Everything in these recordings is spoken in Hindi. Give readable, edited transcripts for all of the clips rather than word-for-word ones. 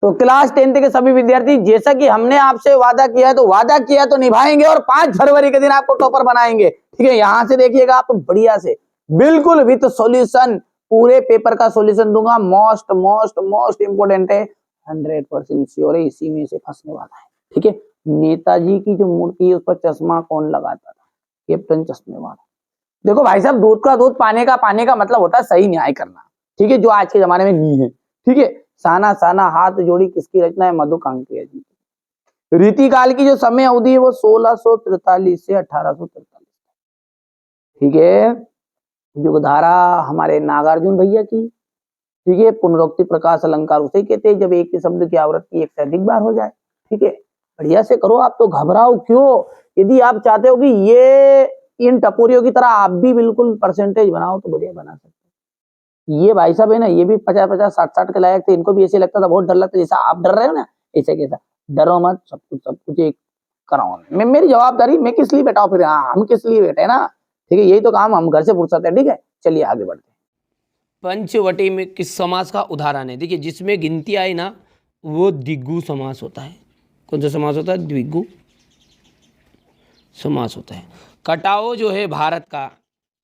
तो क्लास 10th के सभी विद्यार्थी, जैसा कि हमने आपसे वादा किया है तो वादा किया तो निभाएंगे और 5 फरवरी के दिन आपको टॉपर बनाएंगे। ठीक है, यहां से देखिएगा आप बढ़िया से बिल्कुल विथ सॉल्यूशन पूरे पेपर का सॉल्यूशन दूंगा। मोस्ट मोस्ट मोस्ट इंपोर्टेंट है, 100% श्योर है इसी में से फंसने वाला है। ठीक है, नेताजी की जो मूर्ति है उस पर चश्मा कौन लगाता था? कैप्टन चश्मे वाला। देखो भाई साहब, दूध का दूध पाने का मतलब होता है सही न्याय करना। ठीक है, जो आज के जमाने में नहीं है। ठीक है, साना साना हाथ जोड़ी किसकी रचना है? मधु कांकरिया जी। रीतिकाल की जो समय अवधि है वो 1643 से 1843। ठीक है, युगधारा हमारे नागार्जुन भैया की। ठीक है, पुनरुक्ति प्रकाश अलंकार उसे कहते हैं जब एक ही शब्द की आवृत्ति एक से अधिक बार हो जाए। ठीक है, बढ़िया से करो, आप तो घबराओ क्यों? यदि आप चाहते हो कि ये इन टपोरियों की तरह आप भी बिल्कुल परसेंटेज बनाओ तो बढ़िया बना सकते हो। ये भाई साहब है ना, ये भी 50-50 60-60 के लायक थे, इनको भी ऐसे लगता था, बहुत डर लगता जैसा आप डर रहे हो ना, ऐसे कैसा डरो मत, सब कुछ एक कराओ। मेरी जवाबदारी, मैं किस लिए बैठा हूँ फिर? हाँ, हम किस लिए बैठे ना। ठीक है, यही तो काम हम घर से फुर्सत है। ठीक है, चलिए आगे बढ़ते हैं। पंचवटी में किस समास का उदाहरण है? देखिए, जिसमें गिनती आई ना वो द्विगु समास होता है। कौन सा समास होता है? द्विगु समास होता है। कटाओ जो है भारत का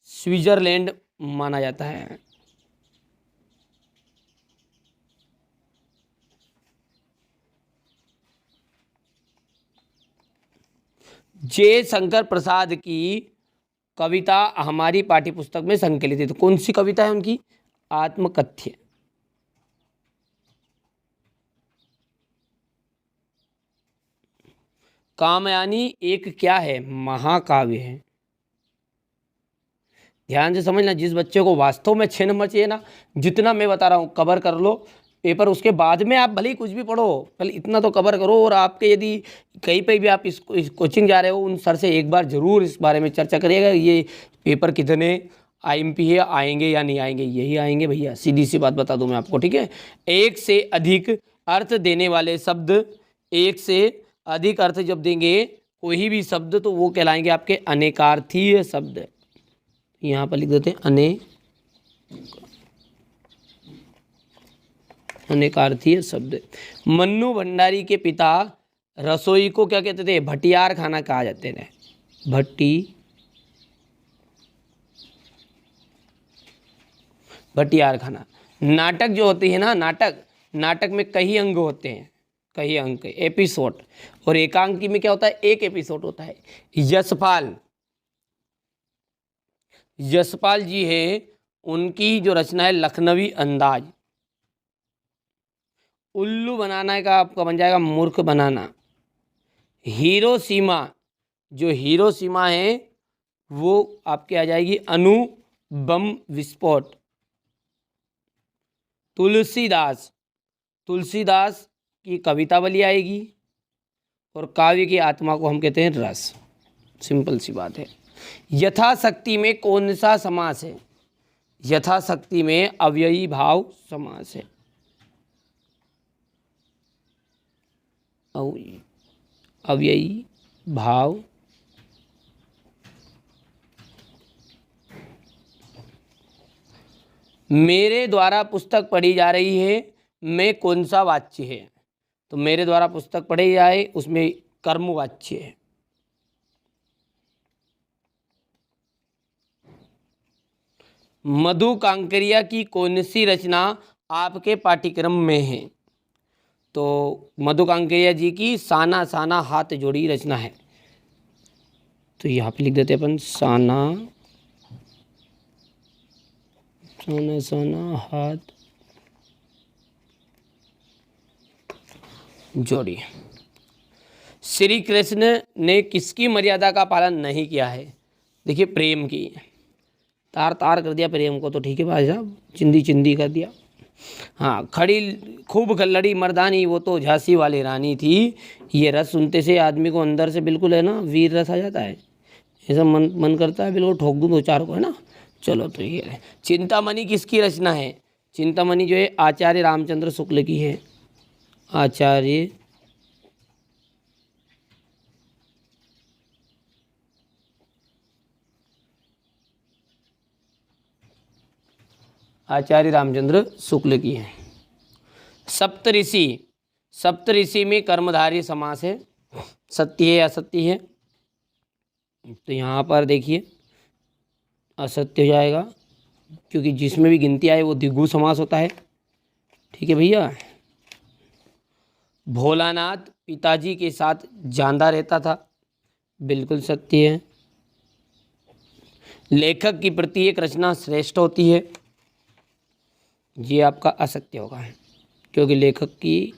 स्विट्जरलैंड माना जाता है। जे शंकर प्रसाद की कविता हमारी पाठ्यपुस्तक में संकलित है, तो कौन सी कविता है उनकी? आत्मकथ्य। कामयानी एक क्या है? महाकाव्य है। ध्यान से समझना, जिस बच्चे को वास्तव में 6 नंबर चाहिए ना, जितना मैं बता रहा हूँ कवर कर लो पेपर, उसके बाद में आप भले ही कुछ भी पढ़ो, पहले इतना तो कवर करो। और आपके यदि कहीं पे भी आप इस कोचिंग जा रहे हो, उन सर से एक बार ज़रूर इस बारे में चर्चा करिएगा, ये पेपर कितने आईएमपी है, आएंगे या नहीं आएंगे। यही आएंगे भैया, सीधी सी बात बता दूं मैं आपको। ठीक है, एक से अधिक अर्थ देने वाले शब्द, एक से अधिक अर्थ जब देंगे कोई भी शब्द, तो वो कहलाएंगे आपके अनेकार्थीय शब्द। यहाँ पर लिख देते हैं अनेकार्थीय शब्द। मन्नू भंडारी के पिता रसोई को क्या कहते थे? भटियार खाना कहा जाते थे। भटियार खाना। नाटक जो होती है ना, नाटक में कई अंग होते हैं, कई अंक, एपिसोड। और एकांकी में क्या होता है? एक एपिसोड होता है। यशपाल जी है, उनकी जो रचना है लखनवी अंदाज। उल्लू बनाना का आपका बन जाएगा मूर्ख बनाना। हिरोशिमा, जो हिरोशिमा है वो आपके आ जाएगी अणु बम विस्फोट। तुलसीदास की कवितावली आएगी। और काव्य की आत्मा को हम कहते हैं रस। सिंपल सी बात है। यथाशक्ति में कौन सा समास है? यथाशक्ति में अव्ययी भाव समास है। अव्ययी भाव मेरे द्वारा पुस्तक पढ़ी जा रही है में कौन सा वाच्य है? तो मेरे द्वारा पुस्तक पढ़ी जाए उसमें कर्म वाच्य है। मधु कांकरिया की कौन सी रचना आपके पाठ्यक्रम में है? तो मधु कांकरिया जी की साना साना हाथ जोड़ी रचना है। तो यहाँ पे लिख देते हैं अपन साना साना साना हाथ जोड़ी। श्री कृष्ण ने किसकी मर्यादा का पालन नहीं किया है? देखिए, प्रेम की। तार तार कर दिया प्रेम को, तो ठीक है भाई साहब, चिंदी चिंदी कर दिया। हाँ, खड़ी खूब लड़ी मर्दानी, वो तो झांसी वाली रानी थी। ये रस सुनते से आदमी को अंदर से बिल्कुल है ना वीर रस आ जाता है। ऐसा मन करता है बिल्कुल ठोक दूँ दो चार को, है ना। चलो, तो ये है। चिंतामणि किसकी रचना है? चिंतामणि जो है आचार्य रामचंद्र शुक्ल की है। आचार्य रामचंद्र शुक्ल की है। सप्तऋषि सप्तऋषि में कर्मधारय समास है, सत्य है असत्य है, तो यहाँ पर देखिए असत्य हो जाएगा, क्योंकि जिसमें भी गिनती आए वो द्विगु समास होता है। ठीक है भैया। भोलानाथ पिताजी के साथ जांदा रहता था, बिल्कुल सत्य है। लेखक की प्रति एक रचना श्रेष्ठ होती है, ये आपका असत्य होगा, क्योंकि लेखक की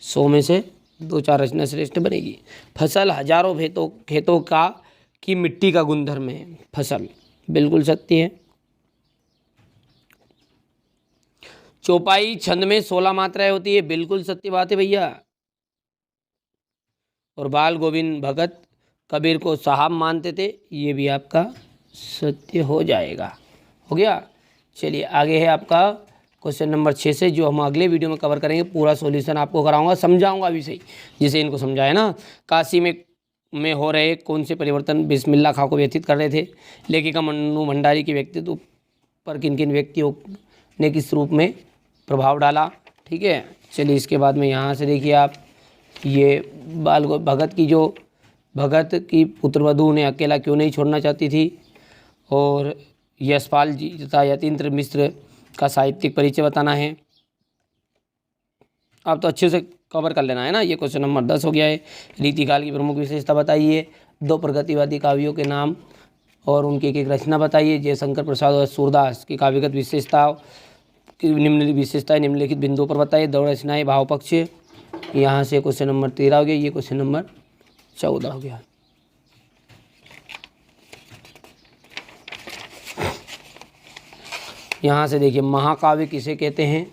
100 में से 2-4 रचना श्रेष्ठ बनेगी। फसल हजारों खेतों का की मिट्टी का गुणधर्म है फसल, बिल्कुल सत्य है। चौपाई छंद में 16 मात्राएं होती है, बिल्कुल सत्य बात है भैया। और बाल गोविंद भगत कबीर को साहब मानते थे, ये भी आपका सत्य हो जाएगा। हो गया। चलिए आगे है आपका क्वेश्चन नंबर 6 से, जो हम अगले वीडियो में कवर करेंगे। पूरा सॉल्यूशन आपको कराऊंगा, समझाऊंगा भी सही, जिसे इनको समझाया ना। काशी में हो रहे कौन से परिवर्तन बिस्मिल्लाह खां को व्यथित कर रहे थे? लेखिका मन्नू भंडारी के व्यक्तित्व पर किन किन व्यक्तियों ने किस रूप में प्रभाव डाला? ठीक है। चलिए इसके बाद में यहाँ से देखिए आप, ये भगत की पुत्रवधू उन्हें अकेला क्यों नहीं छोड़ना चाहती थी, और यशपाल जी तथा यतीन्द्र मिश्र का साहित्यिक परिचय बताना है। आप तो अच्छे से कवर कर लेना है ना। ये क्वेश्चन नंबर 10 हो गया है। रीतिकाल की प्रमुख विशेषता बताइए। 2 प्रगतिवादी काव्यों के नाम और उनकी एक रचना बताइए। जयशंकर प्रसाद और सूरदास की काव्यगत विशेषताओं की निम्नलिखित बिंदुओं पर बताइए। 2 रचनाएं भाव पक्ष। यहाँ से क्वेश्चन नंबर 13 हो गया। ये क्वेश्चन नंबर 14 हो गया। यहाँ से देखिए महाकाव्य किसे कहते हैं,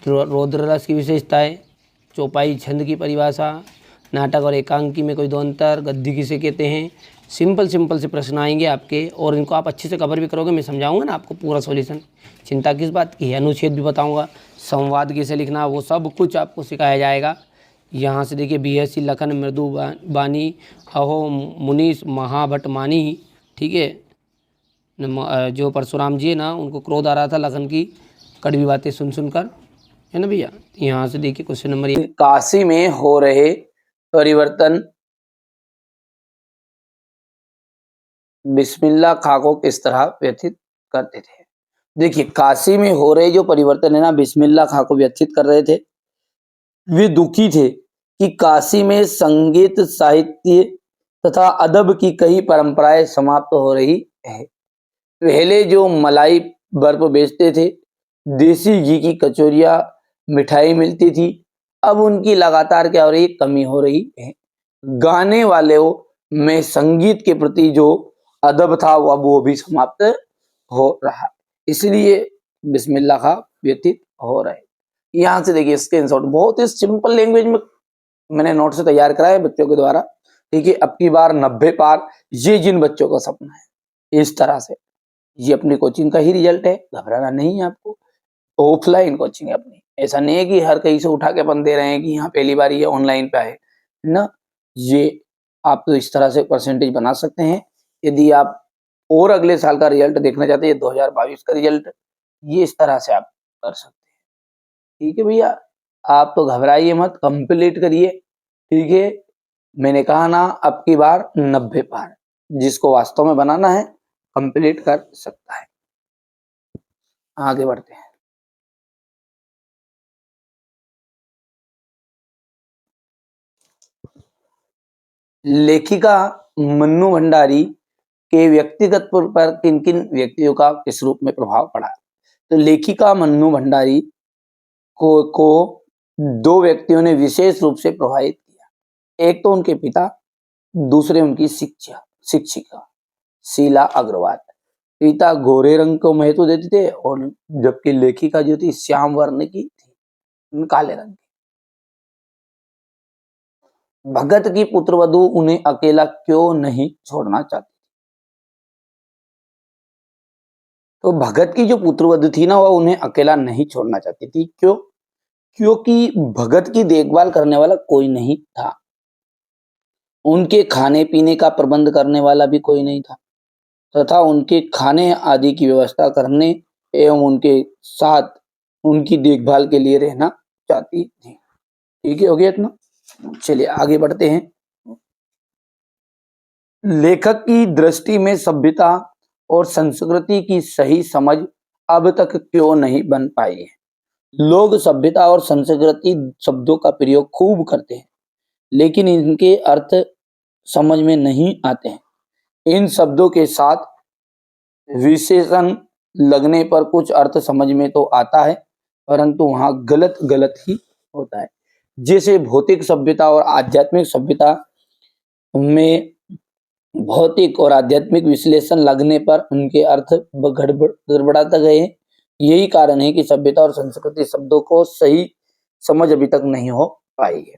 रौद्ररस की विशेषताएं, चौपाई छंद की परिभाषा, नाटक और एकांकी में कोई 2 अंतर, गद्य किसे कहते हैं। सिंपल से प्रश्न आएंगे आपके, और इनको आप अच्छे से कवर भी करोगे। मैं समझाऊंगा ना आपको पूरा सॉल्यूशन, चिंता किस बात की है। अनुच्छेद भी बताऊंगा, संवाद कैसे लिखना, वो सब कुछ आपको सिखाया जाएगा। यहाँ से देखिए बीएससी लखन मृदु बानी अहो मुनीष महाभटमानी। ठीक है। जो परशुराम जी है ना, उनको क्रोध आ रहा था लखन की कड़वी बातें सुनकर, है ना भैया। यहाँ से देखिए क्वेश्चन नंबर 1, काशी में हो रहे परिवर्तन बिस्मिल्लाह खां को किस तरह व्यथित करते थे? देखिए काशी में हो रहे जो परिवर्तन है ना, बिस्मिल्लाह खां को व्यथित कर रहे थे। वे दुखी थे कि काशी में संगीत साहित्य तथा अदब की कई परंपराएं समाप्त हो रही है। पहले जो मलाई बर्फ बेचते थे, देसी घी की कचौरियां, मिठाई मिलती थी, अब उनकी लगातार क्या हो रही है, कमी हो रही है। गाने वालों में संगीत के प्रति जो अदब था वो भी समाप्त हो रहा है, इसलिए बिस्मिल्लाह खां व्यतीत हो रहे। यहाँ से देखिए स्क्रीनशॉट, बहुत ही सिंपल लैंग्वेज में मैंने नोट से तैयार कराया है बच्चों के द्वारा। देखिए अब की बार 90 पार, ये जिन बच्चों का सपना है, इस तरह से ये अपनी कोचिंग का ही रिजल्ट है, घबराना नहीं है आपको। ऑफलाइन कोचिंग है अपनी, ऐसा नहीं है कि हर कहीं से उठा के अपन दे रहे हैं कि यहाँ पहली बार ये ऑनलाइन पे आए ना। ये आप तो इस तरह से परसेंटेज बना सकते हैं। यदि आप और अगले साल का रिजल्ट देखना चाहते हैं, 2022 का रिजल्ट, ये इस तरह से आप कर सकते हैं। ठीक है भैया, आप तो घबराइए मत, कंप्लीट करिए। ठीक है, मैंने कहा ना अब की बार 90 पार, जिसको वास्तव में बनाना है कंप्लीट कर सकता है। आगे बढ़ते हैं। लेखिका मन्नू भंडारी के व्यक्तिगत पर किन किन व्यक्तियों का किस रूप में प्रभाव पड़ा? तो लेखिका मन्नू भंडारी को 2 व्यक्तियों ने विशेष रूप से प्रभावित किया। एक तो उनके पिता, दूसरे उनकी शिक्षिका शीला अग्रवाल। पिता गोरे रंग को महत्व देते थे, और जबकि लेखिका जो थी श्याम वर्ण की थी, काले रंग की। भगत की पुत्रवधू उन्हें अकेला क्यों नहीं छोड़ना चाहती? तो भगत की जो पुत्रवधू थी ना, वह उन्हें अकेला नहीं छोड़ना चाहती थी। क्यों? क्योंकि भगत की देखभाल करने वाला कोई नहीं था, उनके खाने पीने का प्रबंध करने वाला भी कोई नहीं था, तथा उनके खाने आदि की व्यवस्था करने एवं उनके साथ उनकी देखभाल के लिए रहना चाहती थी। ठीक है, हो गया इतना। चलिए आगे बढ़ते हैं। लेखक की दृष्टि में सभ्यता और संस्कृति की सही समझ अब तक क्यों नहीं बन पाई है? लोग सभ्यता और संस्कृति शब्दों का प्रयोग खूब करते हैं, लेकिन इनके अर्थ समझ में नहीं आते हैं। इन शब्दों के साथ विशेषण लगने पर कुछ अर्थ समझ में तो आता है, परंतु वहां गलत गलत ही होता है। जैसे भौतिक सभ्यता और आध्यात्मिक सभ्यता में भौतिक और आध्यात्मिक विश्लेषण लगने पर उनके अर्थ गड़बड़ाते गए। यही कारण है कि सभ्यता और संस्कृति शब्दों को सही समझ अभी तक नहीं हो पाई है।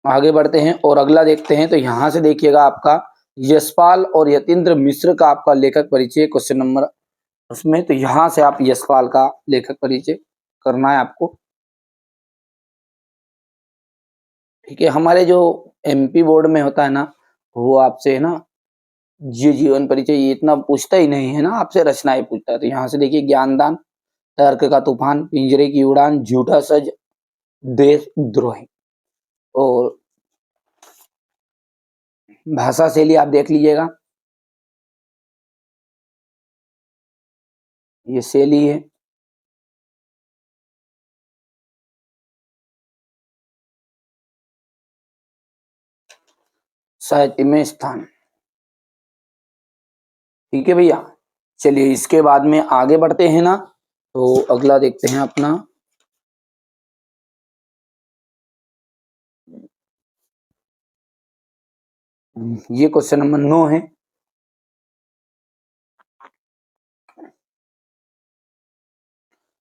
आगे बढ़ते हैं और अगला देखते हैं। तो यहां से देखिएगा आपका यशपाल और यतीन्द्र मिश्र का आपका लेखक परिचय क्वेश्चन नंबर उसमें। तो यहां से आप यशपाल का लेखक परिचय करना है आपको। ठीक है, हमारे जो एमपी बोर्ड में होता है ना, वो आपसे है ना ये जीवन परिचय ये इतना पूछता ही नहीं है ना, आपसे रचनाएं पूछता है। तो यहाँ से देखिए ज्ञानदान, तर्क का तूफान, पिंजरे की उड़ान, झूठा सच, देशद्रोही। और भाषा शैली आप देख लीजिएगा, ये शैली है। साहित्य में स्थान। ठीक है भैया, चलिए इसके बाद में आगे बढ़ते हैं ना। तो अगला देखते हैं अपना ये क्वेश्चन नंबर 9 है।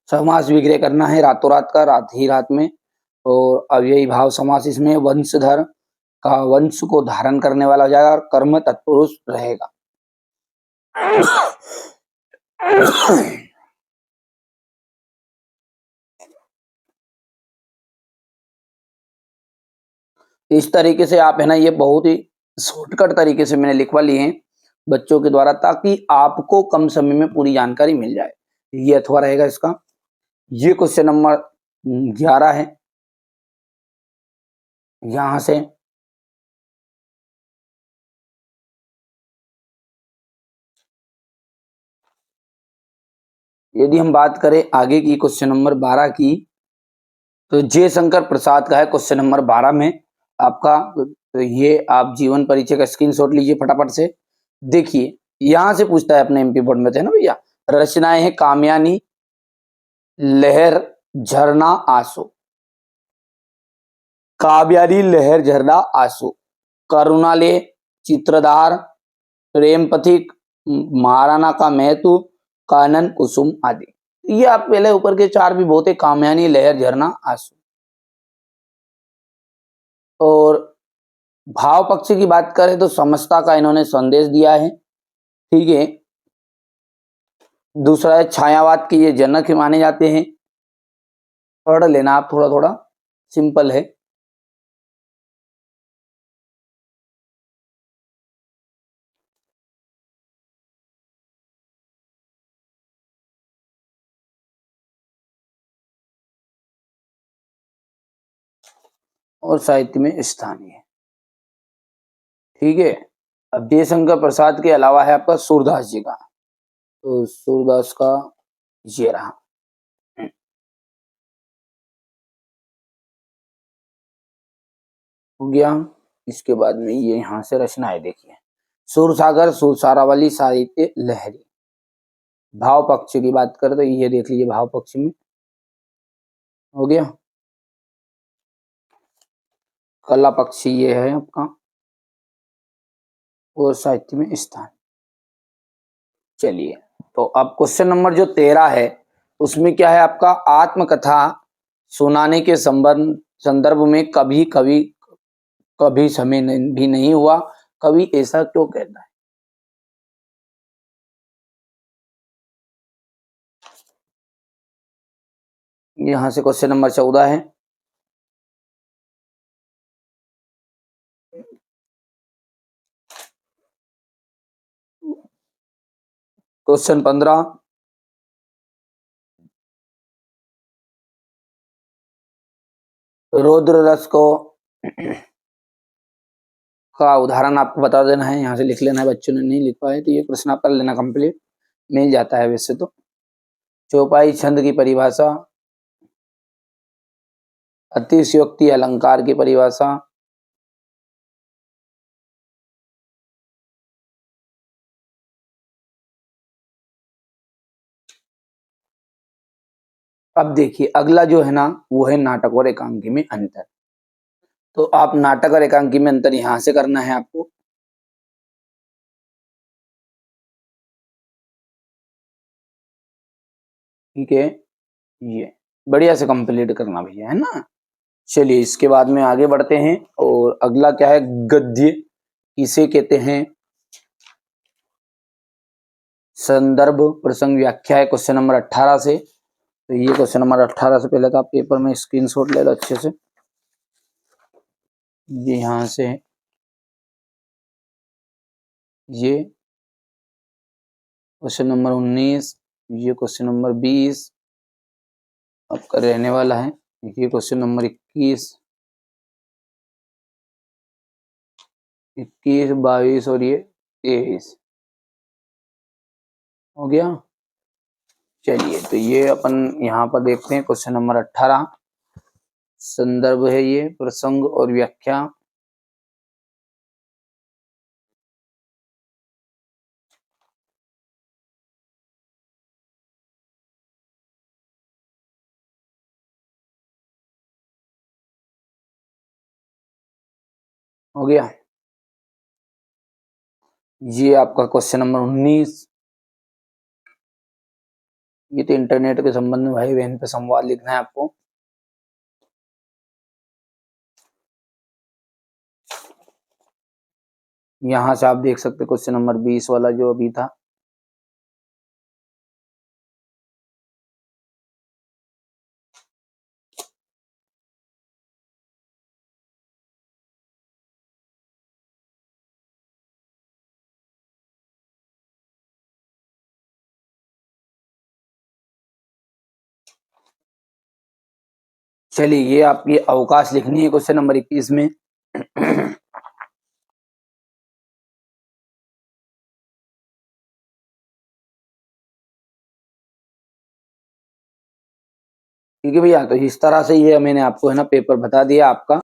समास विग्रह करना है रातों रात का, रात ही रात में। और अव्ययी भाव समास इसमें वंशधर का वंश को धारण करने वाला हो जाएगा और कर्म तत्पुरुष रहेगा। इस तरीके से आप है ना, ये बहुत ही शॉर्टकट तरीके से मैंने लिखवा लिए हैं बच्चों के द्वारा, ताकि आपको कम समय में पूरी जानकारी मिल जाए। ये अथवा रहेगा इसका। ये क्वेश्चन नंबर 11 है। यहां से यदि हम बात करें आगे की क्वेश्चन नंबर 12 की, तो जयशंकर प्रसाद का है क्वेश्चन नंबर 12 में आपका। तो ये आप जीवन परिचय का स्क्रीनशॉट लीजिए फटाफट से। देखिए यहां से पूछता है अपने एमपी बोर्ड में, थे ना भैया, रचनाएं हैं कामयानी, लहर, झरना, आंसू। काव्यारी, लहर, झरना, आंसू। करुणालय, चित्रधार, प्रेम पथिक, महाराणा का महतू, कानन, कुसुम आदि। ये आप पहले ऊपर के चार भी बहुत है, कामयानी, लहर, झरना, आंसू। और भाव पक्ष की बात करें तो समस्ता का इन्होंने संदेश दिया है। ठीक है, दूसरा है छायावाद के ये जनक माने जाते हैं। पढ़ लेना आप थोड़ा थोड़ा, सिंपल है। और साहित्य में स्थानीय। ठीक है, अब जयशंकर प्रसाद के अलावा है आपका सूरदास जी का। तो सूरदास का ये रहा। हो गया। इसके बाद में ये यहाँ से रचनाएं देखिए। सुरसागर, सुरसारावली, साहित्य लहरी। भाव पक्ष की बात करें तो ये देख लीजिए, भाव पक्ष में हो गया। कला पक्ष ये है आपका, और साहित्य में स्थान। चलिए, तो अब क्वेश्चन नंबर जो 13 है, उसमें क्या है आपका, आत्मकथा सुनाने के संदर्भ में कभी कभी कभी समय भी नहीं हुआ, कभी ऐसा क्यों कहता है? यहां से क्वेश्चन नंबर 14 है। क्वेश्चन 15, रौद्र रस को का उदाहरण आपको बता देना है, यहाँ से लिख लेना है। बच्चों ने नहीं लिख पाए तो ये प्रश्न आप कर लेना कंप्लीट, मिल जाता है वैसे तो। चौपाई छंद की परिभाषा, अतिशयोक्ति अलंकार की परिभाषा, अब देखिए अगला जो है ना वो है नाटक और एकांकी में अंतर। तो आप नाटक और एकांकी में अंतर यहां से करना है आपको। ठीक है, ये बढ़िया से कंप्लीट करना भैया, है ना। चलिए इसके बाद में आगे बढ़ते हैं और अगला क्या है, गद्य इसे कहते हैं। संदर्भ प्रसंग व्याख्या है क्वेश्चन नंबर 18 से। तो ये क्वेश्चन नंबर 18 से पहले तो आप पेपर में स्क्रीनशॉट ले लो अच्छे से। ये यहां से है, ये क्वेश्चन नंबर 19, ये क्वेश्चन नंबर 20 आपका रहने वाला है। ये क्वेश्चन नंबर 21, 22 और ये 23 हो गया। चलिए तो ये अपन यहाँ पर देखते हैं क्वेश्चन नंबर 18। संदर्भ है ये प्रसंग और व्याख्या। हो गया, ये आपका क्वेश्चन नंबर 19। ये तो इंटरनेट के संबंध में भाई बहन पे संवाद लिखना है आपको। यहां से आप देख सकते क्वेश्चन नंबर 20 वाला जो अभी था। चलिए ये आपकी अवकाश लिखनी है क्वेश्चन नंबर 21 में। ठीक है भैया, तो इस तरह से ये मैंने आपको है ना पेपर बता दिया आपका।